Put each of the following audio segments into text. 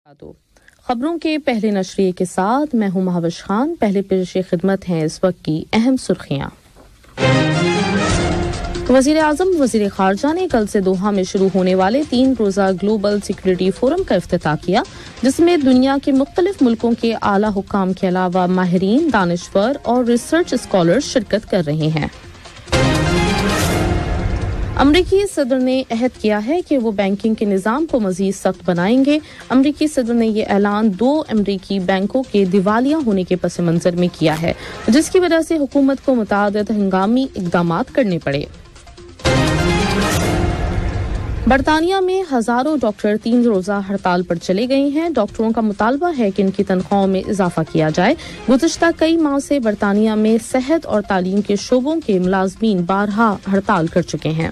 خبروں کے پہلے نشریے کے ساتھ میں ہوں مہوش خان۔ پہلے پیش خدمت ہیں اس وقت کی اہم سرخیاں۔ وزیر اعظم وزیر خارجہ نے کل سے دوحہ میں شروع ہونے والے 3 روزہ گلوبل سیکورٹی فورم کا افتتاح کیا، جس میں دنیا کے مختلف ملکوں کے اعلیٰ حکام کے علاوہ ماہرین، دانشور اور ریسرچ اسکالرز شرکت کر رہے ہیں۔ امریکی صدر نے عہد کیا ہے کہ وہ بینکنگ کے نظام کو مزید سخت بنائیں گے۔ امریکی صدر نے یہ اعلان 2 امریکی بینکوں کے دیوالیہ ہونے کے پس منظر میں کیا ہے، جس کی وجہ سے حکومت کو متعدد ہنگامی اقدامات کرنے پڑے۔ برطانیہ میں ہزاروں ڈاکٹر 3 روزہ ہڑتال پر چلے گئے ہیں۔ ڈاکٹروں کا مطالبہ ہے کہ ان کی تنخواہوں میں اضافہ کیا جائے۔ گزشتہ کئی ماہ سے برطانیہ میں صحت اور تعلیم کے شعبوں کے ملازمین بارہا ہڑتال کر چکے ہیں۔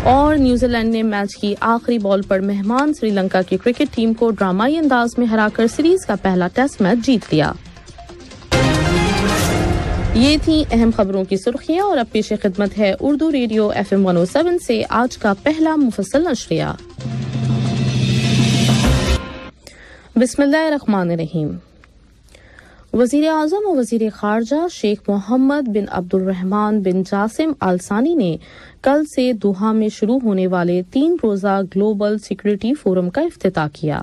اور نیوزی لینڈ نے میچ کی آخری بال پر مہمان سری لنکا کی کرکٹ ٹیم کو ڈرامائی انداز میں ہرا کر سیریز کا پہلا ٹیسٹ میچ جیت لیا۔ یہ تھیں اہم خبروں کی سرخیاں، اور اب پیش خدمت ہے اردو ریڈیو FM 107 سے آج کا پہلا مفصل نشریہ۔ بسم اللہ الرحمن الرحیم۔ وزیر اعظم و وزیر خارجہ شیخ محمد بن عبد الرحمن بن جاسم آل ثانی نے کل سے دوحہ میں شروع ہونے والے 3 روزہ گلوبل سیکورٹی فورم کا افتتاح کیا۔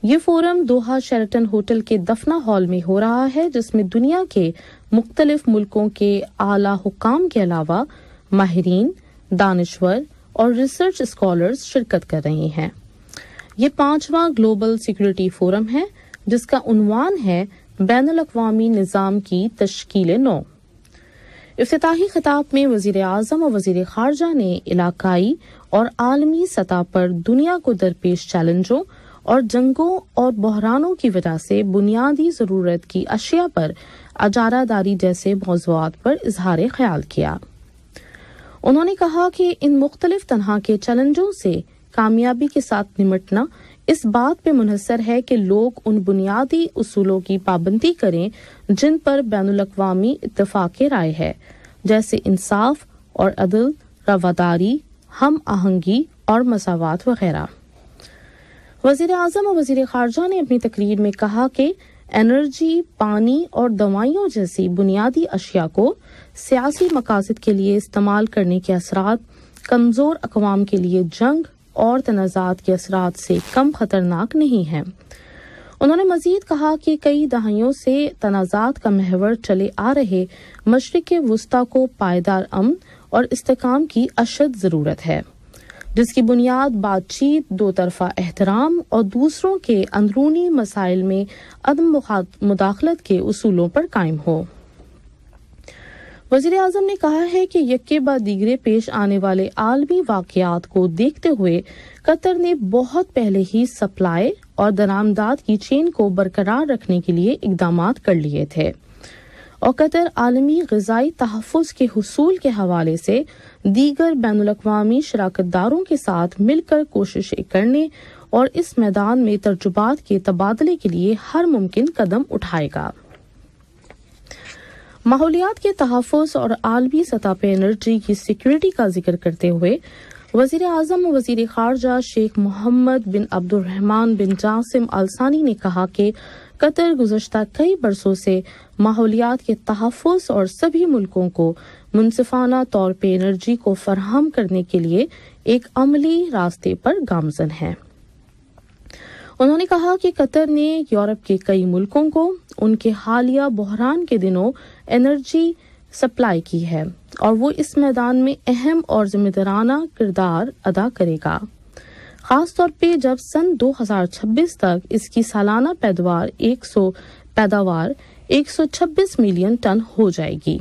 یہ فورم دوحہ شیرٹن ہوٹل کے دفنہ ہال میں ہو رہا ہے، جس میں دنیا کے مختلف ملکوں کے اعلیٰ حکام کے علاوہ ماہرین، دانشور اور ریسرچ اسکالرز شرکت کر رہے ہیں۔ یہ 5واں گلوبل سیکورٹی فورم ہے، جس کا عنوان ہے بین الاقوامی نظام کی تشکیل نو۔ افتتاحی خطاب میں وزیر اعظم اور وزیر خارجہ نے علاقائی اور عالمی سطح پر دنیا کو درپیش چیلنجوں اور جنگوں اور بحرانوں کی وجہ سے بنیادی ضرورت کی اشیاء پر اجارہ داری جیسے موضوعات پر اظہار خیال کیا۔ انہوں نے کہا کہ ان مختلف طرح کے چیلنجوں سے کامیابی کے ساتھ نمٹنا اس بات پہ منحصر ہے کہ لوگ ان بنیادی اصولوں کی پابندی کریں جن پر بین الاقوامی اتفاق رائے ہے، جیسے انصاف اور عدل، رواداری، ہم آہنگی اور مساوات وغیرہ۔ وزیر اعظم اور وزیر خارجہ نے اپنی تقریر میں کہا کہ انرجی، پانی اور دوائیوں جیسی بنیادی اشیاء کو سیاسی مقاصد کے لیے استعمال کرنے کے اثرات کمزور اقوام کے لیے جنگ اور تنازعات کے اثرات سے کم خطرناک نہیں ہیں۔ انہوں نے مزید کہا کہ کئی دہائیوں سے تنازعات کا محور چلے آ رہے مشرق وسطیٰ کو پائیدار امن اور استحکام کی اشد ضرورت ہے، جس کی بنیاد بات چیت، 2 طرفہ احترام اور دوسروں کے اندرونی مسائل میں عدم مداخلت کے اصولوں پر قائم ہو۔ وزیر اعظم نے کہا ہے کہ یکے بعد دیگرے پیش آنے والے عالمی واقعات کو دیکھتے ہوئے قطر نے بہت پہلے ہی سپلائی اور درآمدات کی چین کو برقرار رکھنے کے لیے اقدامات کر لیے تھے، اور قطر عالمی غذائی تحفظ کے حصول کے حوالے سے دیگر بین الاقوامی شراکت داروں کے ساتھ مل کر کوششیں کرنے اور اس میدان میں تجربات کے تبادلے کے لیے ہر ممکن قدم اٹھائے گا۔ ماحولیات کے تحفظ اور عالمی سطح پہ انرجی کی سیکورٹی کا ذکر کرتے ہوئے وزیر اعظم و وزیر خارجہ شیخ محمد بن عبد الرحمن بن جاسم آل ثانی نے کہا کہ قطر گزشتہ کئی برسوں سے ماحولیات کے تحفظ اور سبھی ملکوں کو منصفانہ طور پہ انرجی کو فراہم کرنے کے لیے ایک عملی راستے پر گامزن ہے۔ انہوں نے کہا کہ قطر نے یورپ کے کئی ملکوں کو ان کے حالیہ بحران کے دنوں انرجی سپلائی کی ہے، اور وہ اس میدان میں اہم اور ذمہ دارانہ کردار ادا کرے گا، خاص طور پہ جب سن 2026 تک اس کی سالانہ پیداوار 126 ملین ٹن ہو جائے گی۔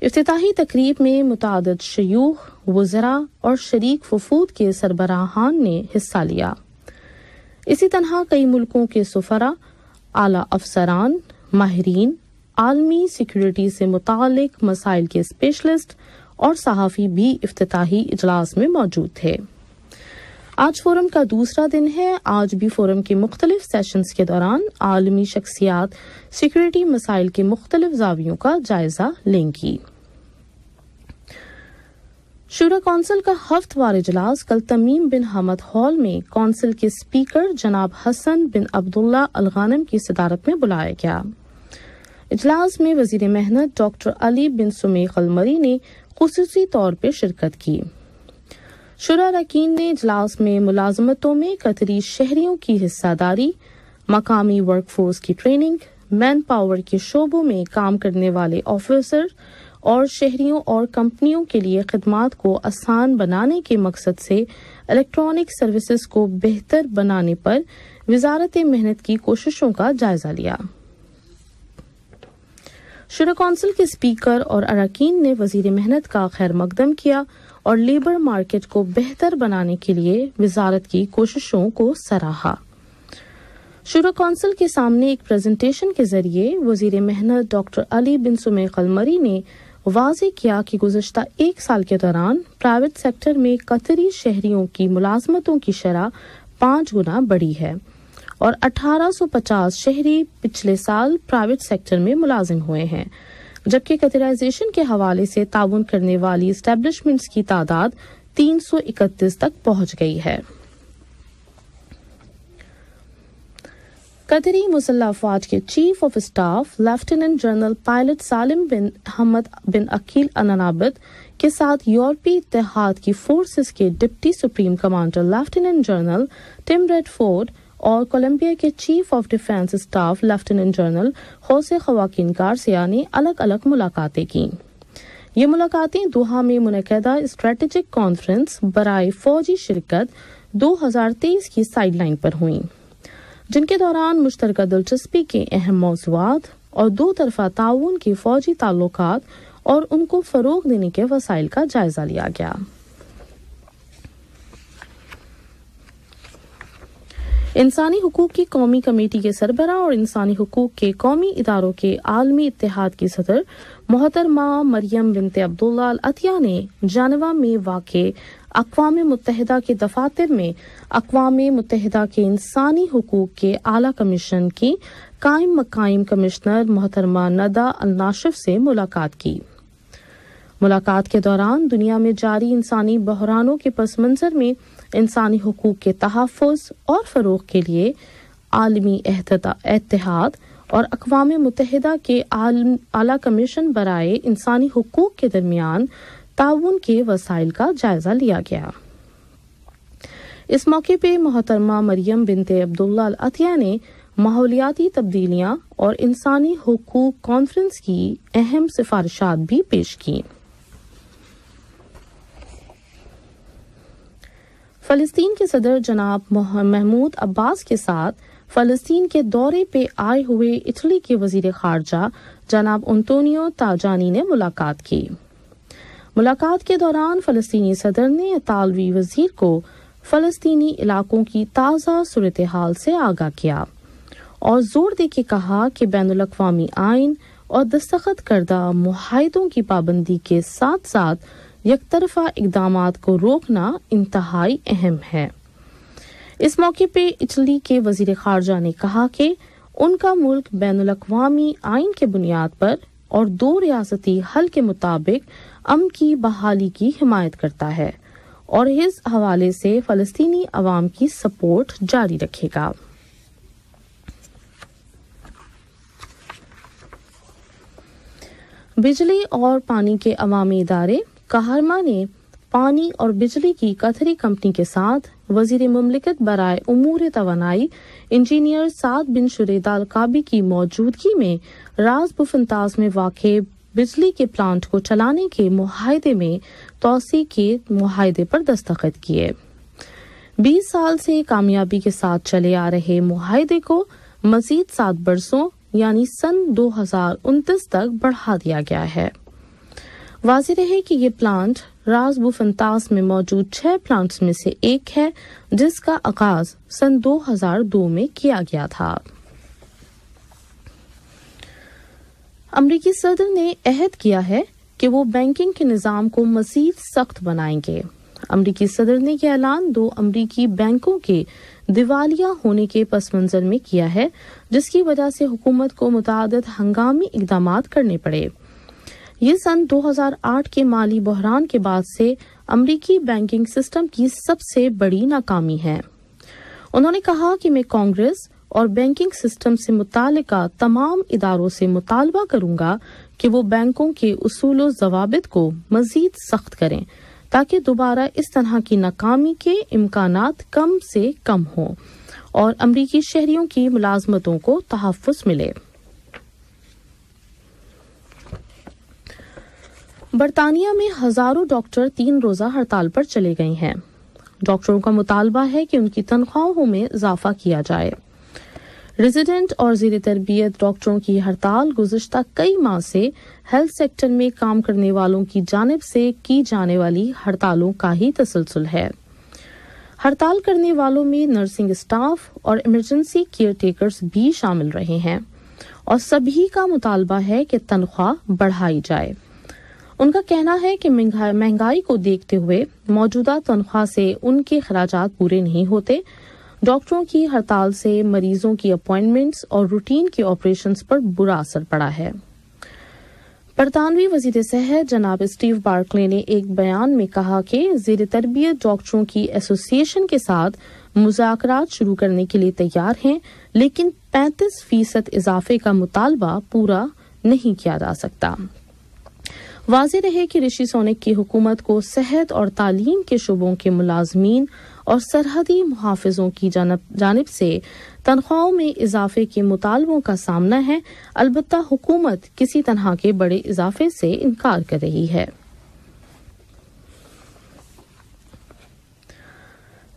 افتتاحی تقریب میں متعدد شیوخ، وزراء اور شریک وفود کے سربراہان نے حصہ لیا۔ اسی طرح کئی ملکوں کے سفراء، اعلیٰ افسران، ماہرین، عالمی سیکورٹی سے متعلق مسائل کے اسپیشلسٹ اور صحافی بھی افتتاحی اجلاس میں موجود تھے۔ آج فورم کا دوسرا دن ہے۔ آج بھی فورم کے مختلف سیشنز کے دوران عالمی شخصیات سیکورٹی مسائل کے مختلف زاویوں کا جائزہ لیں گی۔ شورا کونسل کا ہفتہ وار اجلاس کل تمیم بن حمد ہال میں کونسل کے اسپیکر جناب حسن بن عبداللہ الغانم کی صدارت میں بلایا گیا۔ اجلاس میں وزیر محنت ڈاکٹر علی بن سمیق المری نے خصوصی طور پر شرکت کی۔ شورا اراکین نے اجلاس میں ملازمتوں میں قطری شہریوں کی حصہ داری، مقامی ورک فورس کی ٹریننگ، مین پاور کے شعبوں میں کام کرنے والے آفیسر اور شہریوں اور کمپنیوں کے لیے خدمات کو آسان بنانے کے مقصد سے الیکٹرانک سروسز کو بہتر بنانے پر وزارت محنت کی کوششوں کا جائزہ لیا۔ شورا کونسل کے اسپیکر اور اراکین نے وزیر محنت کا خیر مقدم کیا اور لیبر مارکیٹ کو بہتر بنانے کے لیے وزارت کی کوششوں کو سراہا۔ شورا کونسل کے سامنے ایک پریزنٹیشن کے ذریعے وزیر محنت ڈاکٹر علی بن سمیق المری نے واضح کیا کہ گزشتہ ایک سال کے دوران پرائیویٹ سیکٹر میں قطری شہریوں کی ملازمتوں کی شرح 5 گنا بڑھی ہے اور 1850 شہری پچھلے سال پرائیویٹ سیکٹر میں ملازم ہوئے ہیں، جبکہ قطرائزیشن کے حوالے سے تعاون کرنے والی اسٹیبلشمنٹس کی تعداد 331 تک پہنچ گئی ہے۔ قطری مسلح افواج کے chief of staff lieutenant general pilot Salem bin Hamad bin Aqeel اننابد کے ساتھ یورپی اتحاد کی فورسز کے deputy supreme commander lieutenant general Tim Radford اور کولمبیا کے chief of defence staff lieutenant general Jose Joaquin Garcia نے الگ الگ ملاقاتیں کیں۔ یہ ملاقاتیں دوحہ میں منعقدہ اسٹریٹجک کانفرنس برائے فوجی شرکت 2023 کی سائیڈ لائن پر ہوئیں، جن کے دوران مشترکہ دلچسپی کے اہم موضوعات اور دو طرفہ تعاون کے فوجی تعلقات اور ان کو فروغ دینے کے وسائل کا جائزہ لیا گیا۔ انسانی حقوق کی قومی کمیٹی کے سربراہ اور انسانی حقوق کے قومی اداروں کے عالمی اتحاد کی صدر محترمہ مریم بنت عبداللہ العطیہ نے جنیوا میں واقع اقوام متحدہ کے دفاتر میں اقوام متحدہ کے انسانی حقوق کے اعلیٰ کمیشن کی قائم مقام کمشنر محترمہ ندى الناشف سے ملاقات کی۔ ملاقات کے دوران دنیا میں جاری انسانی بحرانوں کے پس منظر میں انسانی حقوق کے تحفظ اور فروغ کے لیے عالمی اتحاد اور اقوام متحدہ کے اعلیٰ کمیشن برائے انسانی حقوق کے درمیان تعاون کے وسائل کا جائزہ لیا گیا۔ اس موقع پہ محترمہ مریم بنت عبداللہ العطیہ نے ماحولیاتی تبدیلیاں اور انسانی حقوق کانفرنس کی اہم سفارشات بھی پیش کی۔ فلسطین کے صدر جناب محمود عباس کے ساتھ فلسطین کے دورے پہ آئے ہوئے اٹلی کے وزیر خارجہ جناب انطونیو تاجانی نے ملاقات کی۔ ملاقات کے دوران فلسطینی صدر نے اطالوی وزیر کو فلسطینی علاقوں کی تازہ صورتحال سے آگاہ کیا اور زور دے کے کہا کہ بین الاقوامی آئین اور دستخط کردہ معاہدوں کی پابندی کے ساتھ ساتھ یک طرفہ اقدامات کو روکنا انتہائی اہم ہے۔ اس موقع پہ اٹلی کے وزیر خارجہ نے کہا کہ ان کا ملک بین الاقوامی آئین کے بنیاد پر اور 2 ریاستی حل کے مطابق امن کی بحالی کی حمایت کرتا ہے اور اس حوالے سے فلسطینی عوام کی سپورٹ جاری رکھے گا۔ بجلی اور پانی کے عوامی ادارے کہرما نے پانی اور بجلی کی قطری کمپنی کے ساتھ وزیر مملکت برائے امور توانائی انجینئر سعد بن شریدہ القابی کی موجودگی میں راز بوفنتاس میں واقع بجلی کے پلانٹ کو چلانے کے معاہدے میں توسیع کے معاہدے پر دستخط کیے۔ 20 سال سے کامیابی کے ساتھ چلے آ رہے معاہدے کو مزید 7 برسوں یعنی سن 2029 تک بڑھا دیا گیا ہے۔ واضح رہے کہ یہ پلانٹ راز بوفنتاس میں موجود 6 پلانٹس میں سے ایک ہے جس کا آغاز سن 2002 میں کیا گیا تھا۔ امریکی صدر نے عہد کیا ہے کہ وہ بینکنگ کے نظام کو مزید سخت بنائیں گے۔ امریکی صدر نے یہ اعلان 2 امریکی بینکوں کے دیوالیہ ہونے کے پس منظر میں کیا ہے، جس کی وجہ سے حکومت کو متعدد ہنگامی اقدامات کرنے پڑے۔ یہ سن 2008 کے مالی بحران کے بعد سے امریکی بینکنگ سسٹم کی سب سے بڑی ناکامی ہے۔ انہوں نے کہا کہ میں کانگریس اور بینکنگ سسٹم سے متعلقہ تمام اداروں سے مطالبہ کروں گا کہ وہ بینکوں کے اصول و ضوابط کو مزید سخت کریں تاکہ دوبارہ اس طرح کی ناکامی کے امکانات کم سے کم ہوں اور امریکی شہریوں کی ملازمتوں کو تحفظ ملے۔ برطانیہ میں ہزاروں ڈاکٹر 3 روزہ ہڑتال پر چلے گئے ہیں۔ ڈاکٹروں کا مطالبہ ہے کہ ان کی تنخواہوں میں اضافہ کیا جائے۔ ریزیڈنٹ اور زیر تربیت ڈاکٹروں کی ہڑتال گزشتہ کئی ماہ سے ہیلتھ سیکٹر میں کام کرنے والوں کی جانب سے کی جانے والی ہڑتالوں کا ہی تسلسل ہے۔ ہڑتال کرنے والوں میں نرسنگ اسٹاف اور ایمرجنسی کیئر ٹیکرز بھی شامل رہے ہیں اور سبھی کا مطالبہ ہے کہ تنخواہ بڑھائی جائے۔ ان کا کہنا ہے کہ مہنگائی کو دیکھتے ہوئے موجودہ تنخواہ سے ان کے اخراجات پورے نہیں ہوتے۔ ڈاکٹروں کی ہڑتال سے مریضوں کی اپائنٹمنٹس اور روٹین کے آپریشنز پر برا اثر پڑا ہے۔ برطانوی وزیر صحت جناب اسٹیو بارکلے نے ایک بیان میں کہا کہ زیر تربیت ڈاکٹروں کی ایسوسی ایشن کے ساتھ مذاکرات شروع کرنے کے لیے تیار ہیں، لیکن 35% اضافے کا مطالبہ پورا نہیں کیا جا سکتا۔ واضح رہے کہ رشی سونک کی حکومت کو صحت اور تعلیم کے شعبوں کے ملازمین اور سرحدی محافظوں کی جانب سے تنخواہوں میں اضافے کے مطالبوں کا سامنا ہے، البتہ حکومت کسی طرح کے بڑے اضافے سے انکار کر رہی ہے۔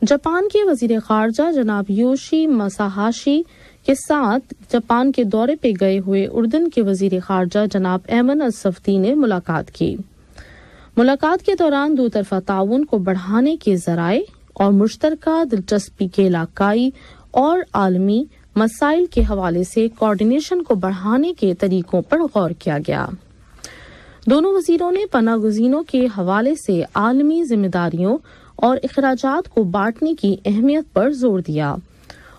جاپان کے وزیر خارجہ جناب یوشی مساہاشی کے ساتھ جاپان کے دورے پہ گئے ہوئے اردن کے وزیر خارجہ جناب ایمن الصفدی نے ملاقات کی۔ ملاقات کے دوران دو طرفہ تعاون کو بڑھانے کے ذرائع اور مشترکہ دلچسپی کے علاقائی اور عالمی مسائل کے حوالے سے کوارڈینیشن کو بڑھانے کے طریقوں پر غور کیا گیا۔ دونوں وزیروں نے پناہ گزینوں کے حوالے سے عالمی ذمہ داریوں اور اخراجات کو بانٹنے کی اہمیت پر زور دیا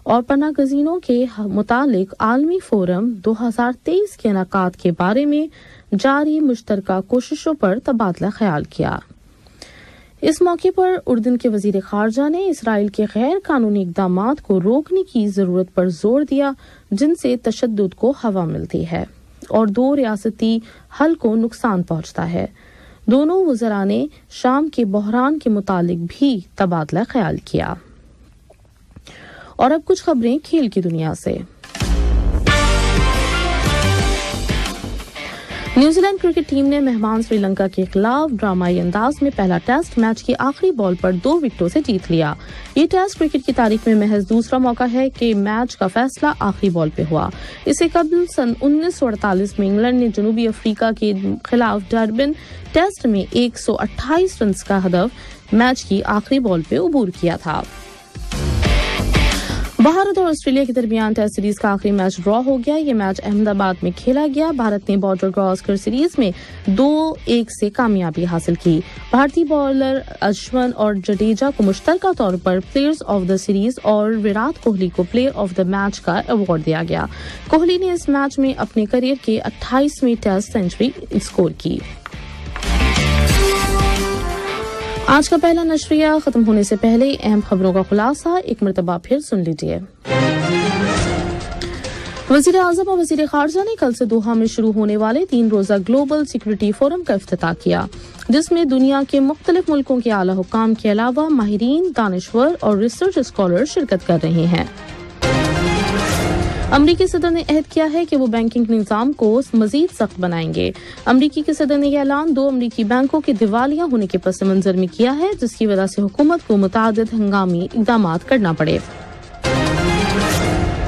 اور پناہ گزینوں کے متعلق عالمی فورم 2023 کے انعقاد کے بارے میں جاری مشترکہ کوششوں پر تبادلہ خیال کیا۔ اس موقع پر اردن کے وزیر خارجہ نے اسرائیل کے غیر قانونی اقدامات کو روکنے کی ضرورت پر زور دیا جن سے تشدد کو ہوا ملتی ہے اور 2 ریاستی حل کو نقصان پہنچتا ہے۔ دونوں وزراء نے شام کے بحران کے متعلق بھی تبادلہ خیال کیا۔ اور اب کچھ خبریں کھیل کی دنیا سے۔ نیوزی لینڈ کرکٹ ٹیم نے مہمان سری لنکا کے خلاف ڈرامائی انداز میں پہلا ٹیسٹ میچ کی آخری بال پر 2 وکٹوں سے جیت لیا۔ یہ ٹیسٹ کرکٹ کی تاریخ میں محض دوسرا موقع ہے کہ میچ کا فیصلہ آخری بال پہ ہوا۔ اس سے قبل سن 1948 میں انگلینڈ نے جنوبی افریقہ کے خلاف ڈربن ٹیسٹ میں 128 رنز کا ہدف میچ کی آخری بال پہ عبور کیا تھا۔ بھارت اور آسٹریلیا کے درمیان ٹیسٹ سیریز کا آخری میچ ڈرا ہو گیا۔ یہ میچ احمد آباد میں کھیلا گیا۔ بھارت نے بارڈر گواسکر سیریز میں 2-1 سے کامیابی حاصل کی۔ بھارتی بالر اشون اور جڈیجا کو مشترکہ طور پر پلیئرز آف دا سیریز اور وراٹ کوہلی کو پلیئر آف دا میچ کا ایوارڈ دیا گیا۔ کوہلی نے اس میچ میں اپنے کیریئر کے 28ویں ٹیسٹ سنچری اسکور کی۔ آج کا پہلا نشریہ ختم ہونے سے پہلے اہم خبروں کا خلاصہ ایک مرتبہ پھر سن لیجیے۔ وزیر اعظم اور وزیر خارجہ نے کل سے دوحہ میں شروع ہونے والے 3 روزہ گلوبل سیکورٹی فورم کا افتتاح کیا، جس میں دنیا کے مختلف ملکوں کے اعلی حکام کے علاوہ ماہرین، دانشور اور ریسرچ اسکالر شرکت کر رہے ہیں۔ امریکی صدر نے عہد کیا ہے کہ وہ بینکنگ نظام کو مزید سخت بنائیں گے۔ امریکی کے صدر نے یہ اعلان 2 امریکی بینکوں کے دیوالیہ ہونے کے پس منظر میں کیا ہے، جس کی وجہ سے حکومت کو متعدد ہنگامی اقدامات کرنا پڑے۔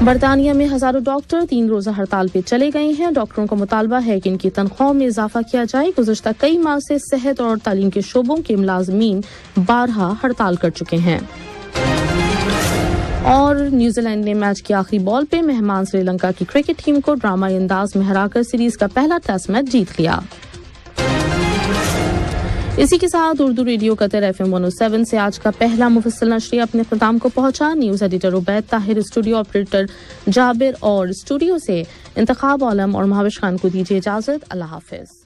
برطانیہ میں ہزاروں ڈاکٹر 3 روزہ ہڑتال پہ چلے گئے ہیں۔ ڈاکٹروں کا مطالبہ ہے کہ ان کی تنخواہوں میں اضافہ کیا جائے۔ گزشتہ کئی ماہ سے صحت اور تعلیم کے شعبوں کے ملازمین بارہا ہڑتال کر چکے ہیں۔ اور نیوزی لینڈ نے میچ کی آخری بال پہ مہمان سری لنکا کی کرکٹ ٹیم کو ڈرامائی انداز میں ہرا کر سیریز کا پہلا ٹیسٹ میچ جیت لیا۔ اسی کے ساتھ اردو ریڈیو قطر FM 107 سے آج کا پہلا مفصل نشریہ اپنے اختتام کو پہنچا۔ News editor Ubaid Tahir, studio operator Jabir اور اسٹوڈیو سے انتخاب عالم اور مہاوش خان کو دیجیے اجازت۔ اللہ حافظ۔